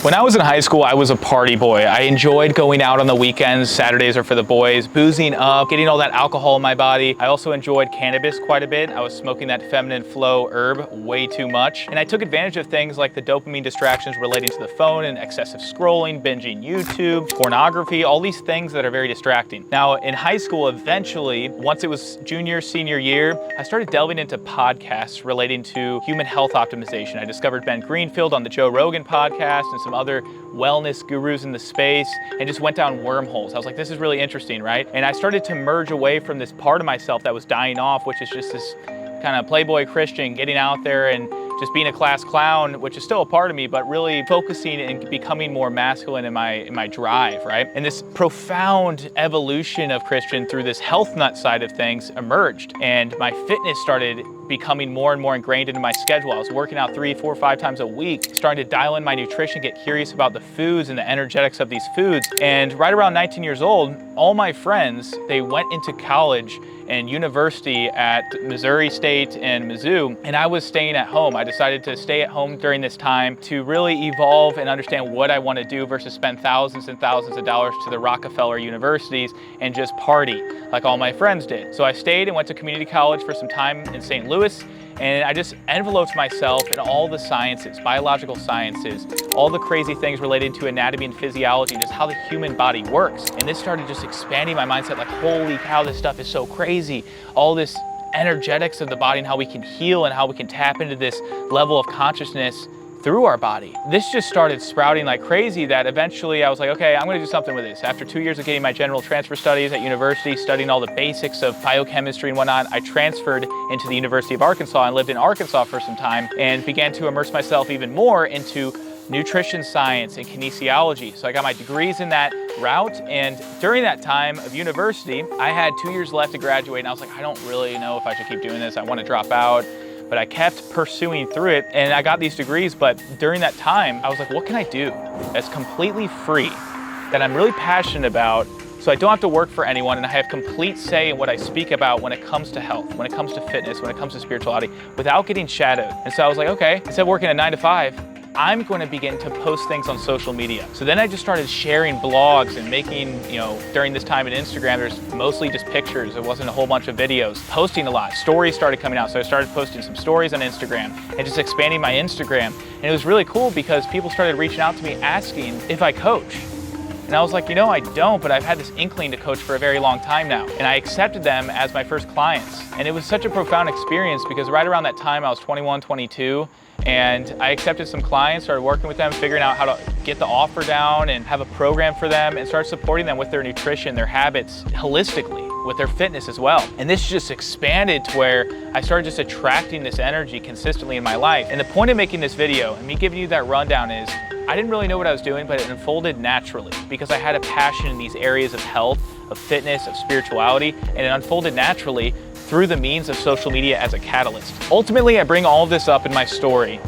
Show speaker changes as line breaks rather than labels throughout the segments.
When I was in high school, I was a party boy. I enjoyed going out on the weekends. Saturdays are for the boys, boozing up, getting all that alcohol in my body. I also enjoyed cannabis quite a bit. I was smoking that feminine flow herb way too much. And I took advantage of things like the dopamine distractions relating to the phone and excessive scrolling, binging YouTube, pornography, all these things that are very distracting. Now, in high school, eventually, once it was junior, senior year, I started delving into podcasts relating to human health optimization. I discovered Ben Greenfield on the Joe Rogan podcast and some other wellness gurus in the space, and just went down wormholes. I was like, this is really interesting, right? And I started to merge away from this part of myself that was dying off, which is just this kind of playboy Christian, getting out there and just being a class clown, which is still a part of me, but really focusing and becoming more masculine in my drive, right? And this profound evolution of Christian through this health nut side of things emerged, and my fitness started becoming more and more ingrained into my schedule. I was working out 3, 4, 5 times a week, starting to dial in my nutrition, get curious about the foods and the energetics of these foods. And right around 19 years old, all my friends, they went into college and university at Missouri State and Mizzou, and I was staying at home. I decided to stay at home during this time to really evolve and understand what I want to do versus spend thousands and thousands of dollars to the Rockefeller universities and just party like all my friends did. So I stayed and went to community college for some time in St. Louis, and I just enveloped myself in all the sciences, biological sciences, all the crazy things related to anatomy and physiology, just how the human body works. And this started just expanding my mindset, like, holy cow, this stuff is so crazy. All this energetics of the body and how we can heal and how we can tap into this level of consciousness through our body. This just started sprouting like crazy that eventually I was like, okay, I'm gonna do something with this. After 2 years of getting my general transfer studies at university, studying all the basics of biochemistry and whatnot, I transferred into the University of Arkansas and lived in Arkansas for some time and began to immerse myself even more into nutrition science and kinesiology. So I got my degrees in that route, and during that time of university, I had 2 years left to graduate, and I was like, I don't really know if I should keep doing this. I want to drop out. But I kept pursuing through it, and I got these degrees. But during that time, I was like, what can I do that's completely free, that I'm really passionate about, so I don't have to work for anyone, and I have complete say in what I speak about when it comes to health, when it comes to fitness, when it comes to spirituality, without getting shadowed. And so I was like, okay, instead of working a 9 to 5, I'm going to begin to post things on social media. So then I just started sharing blogs and making, during this time at Instagram, there's mostly just pictures. There wasn't a whole bunch of videos. Posting a lot. Stories started coming out. So I started posting some stories on Instagram and just expanding my Instagram. And it was really cool because people started reaching out to me asking if I coach. And I was like, I don't, but I've had this inkling to coach for a very long time now. And I accepted them as my first clients. And it was such a profound experience because right around that time, I was 21, 22, and I accepted some clients, started working with them, figuring out how to get the offer down and have a program for them, and started supporting them with their nutrition, their habits, holistically, with their fitness as well. And this just expanded to where I started just attracting this energy consistently in my life. And the point of making this video and me giving you that rundown is, I didn't really know what I was doing, but it unfolded naturally because I had a passion in these areas of health, of fitness, of spirituality, and it unfolded naturally through the means of social media as a catalyst. Ultimately, I bring all of this up in my story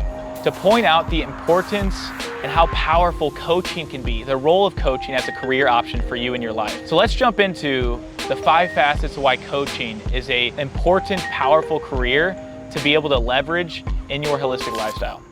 to point out the importance and how powerful coaching can be, the role of coaching as a career option for you in your life. So let's jump into the 5 facets of why coaching is an important, powerful career to be able to leverage in your holistic lifestyle.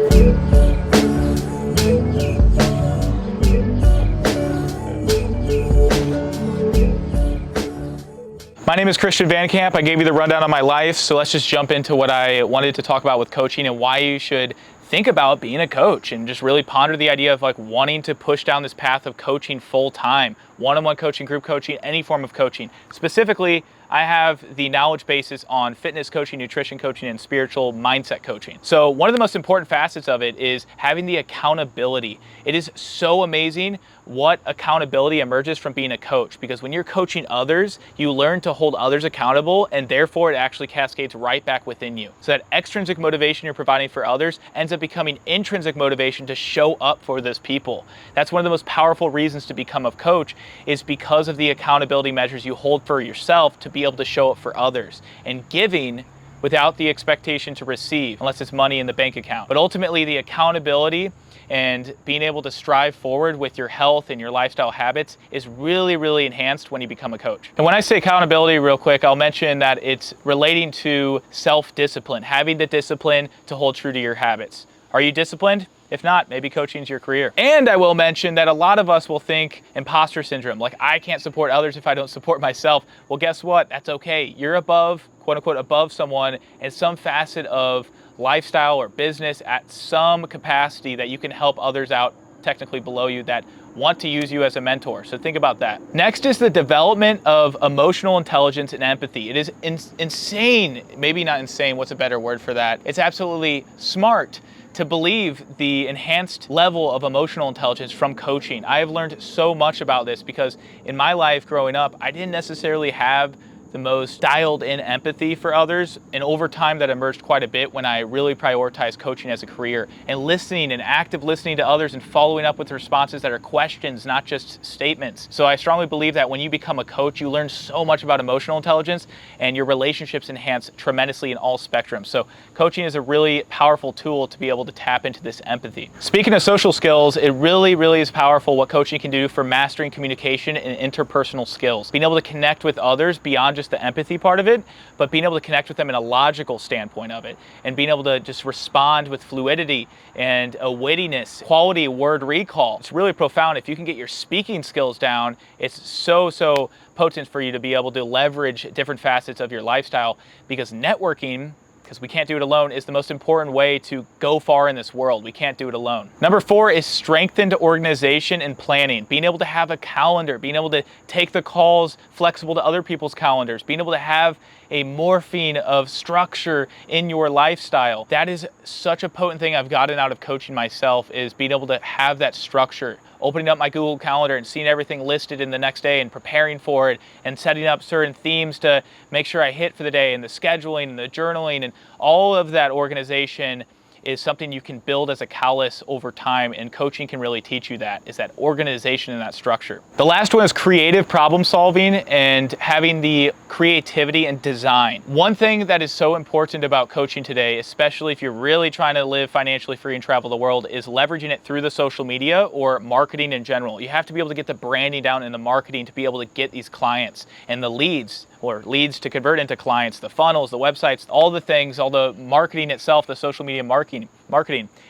My name is Christian Van Camp. I gave you the rundown on my life, so let's just jump into what I wanted to talk about with coaching and why you should think about being a coach and just really ponder the idea of like wanting to push down this path of coaching full time, one-on-one coaching, group coaching, any form of coaching. Specifically, I have the knowledge basis on fitness coaching, nutrition coaching, and spiritual mindset coaching. So one of the most important facets of it is having the accountability. It is so amazing what accountability emerges from being a coach, because when you're coaching others, you learn to hold others accountable, and therefore it actually cascades right back within you. So that extrinsic motivation you're providing for others ends up becoming intrinsic motivation to show up for those people. That's one of the most powerful reasons to become a coach, is because of the accountability measures you hold for yourself to be able to show up for others, and giving without the expectation to receive, unless it's money in the bank account. But ultimately, the accountability and being able to strive forward with your health and your lifestyle habits is really, really enhanced when you become a coach. And when I say accountability real quick, I'll mention that it's relating to self-discipline, having the discipline to hold true to your habits. Are you disciplined? If not, maybe coaching's your career. And I will mention that a lot of us will think imposter syndrome, like I can't support others if I don't support myself. Well, guess what? That's okay. You're above, quote unquote, above someone in some facet of lifestyle or business at some capacity that you can help others out technically below you that want to use you as a mentor. So think about that. Next is the development of emotional intelligence and empathy. It is insane, maybe not insane, what's a better word for that? It's absolutely smart to believe the enhanced level of emotional intelligence from coaching. I have learned so much about this because in my life growing up, I didn't necessarily have the most dialed in empathy for others. And over time that emerged quite a bit when I really prioritized coaching as a career and listening and active listening to others and following up with responses that are questions, not just statements. So I strongly believe that when you become a coach, you learn so much about emotional intelligence and your relationships enhance tremendously in all spectrums. So coaching is a really powerful tool to be able to tap into this empathy. Speaking of social skills, it really is powerful what coaching can do for mastering communication and interpersonal skills. Being able to connect with others beyond just the empathy part of it, but being able to connect with them in a logical standpoint of it, and being able to just respond with fluidity and a wittiness, quality word recall. It's really profound. If you can get your speaking skills down, it's so potent for you to be able to leverage different facets of your lifestyle, because networking, because we can't do it alone, is the most important way to go far in this world. We can't do it alone. Number 4 is strengthened organization and planning. Being able to have a calendar, being able to take the calls flexible to other people's calendars, being able to have a morphine of structure in your lifestyle. That is such a potent thing I've gotten out of coaching myself, is being able to have that structure. Opening up my Google Calendar and seeing everything listed in the next day and preparing for it and setting up certain themes to make sure I hit for the day, and the scheduling and the journaling and all of that organization is something you can build as a callus over time, and coaching can really teach you that, is that organization and that structure. The last one is creative problem solving and having the creativity and design. One thing that is so important about coaching today, especially if you're really trying to live financially free and travel the world, is leveraging it through the social media or marketing in general. You have to be able to get the branding down in the marketing to be able to get these clients and the leads, or leads to convert into clients, the funnels, the websites, all the things, all the marketing itself, the social media marketing.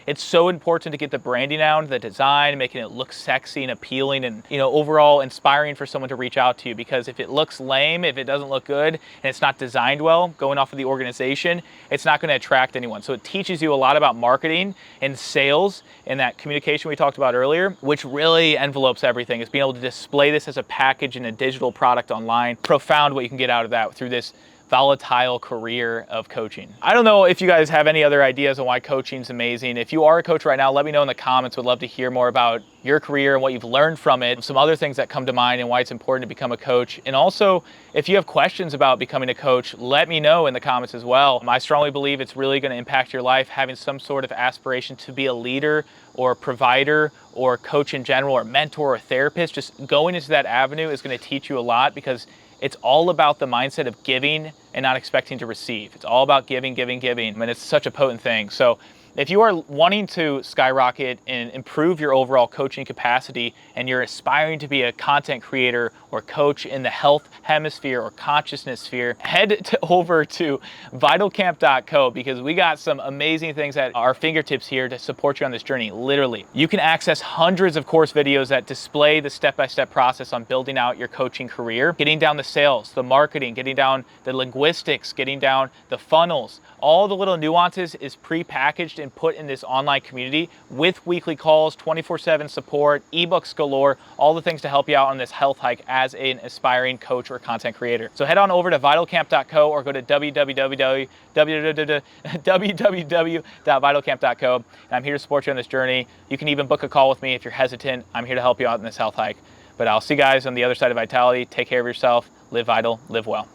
It's so important to get the branding down, the design, making it look sexy and appealing and, overall inspiring for someone to reach out to you. Because if it looks lame, if it doesn't look good, and it's not designed well, going off of the organization, it's not going to attract anyone. So it teaches you a lot about marketing and sales and that communication we talked about earlier, which really envelopes everything, is being able to display this as a package in a digital product online. Profound what you can get out of that through this volatile career of coaching. I don't know if you guys have any other ideas on why coaching is amazing. If you are a coach right now, let me know in the comments. Would love to hear more about your career and what you've learned from it, some other things that come to mind and why it's important to become a coach. And also, if you have questions about becoming a coach, let me know in the comments as well. I strongly believe it's really going to impact your life, having some sort of aspiration to be a leader or provider or coach in general, or mentor or therapist. Just going into that avenue is going to teach you a lot, because it's all about the mindset of giving and not expecting to receive. It's all about giving, and it's such a potent thing. So if you are wanting to skyrocket and improve your overall coaching capacity, and you're aspiring to be a content creator or coach in the health hemisphere or consciousness sphere, head over to vitalcamp.co, because we got some amazing things at our fingertips here to support you on this journey. Literally, you can access hundreds of course videos that display the step-by-step process on building out your coaching career, getting down the sales, the marketing, getting down the linguistics, getting down the funnels. All the little nuances is pre-packaged and put in this online community with weekly calls, 24/7 support, ebooks galore, all the things to help you out on this health hike as an aspiring coach or content creator. So head on over to vitalcamp.co or go to www.vitalcamp.co, and I'm here to support you on this journey. You can even book a call with me if you're hesitant. I'm here to help you out in this health hike. But I'll see you guys on the other side of vitality. Take care of yourself, live vital, live well.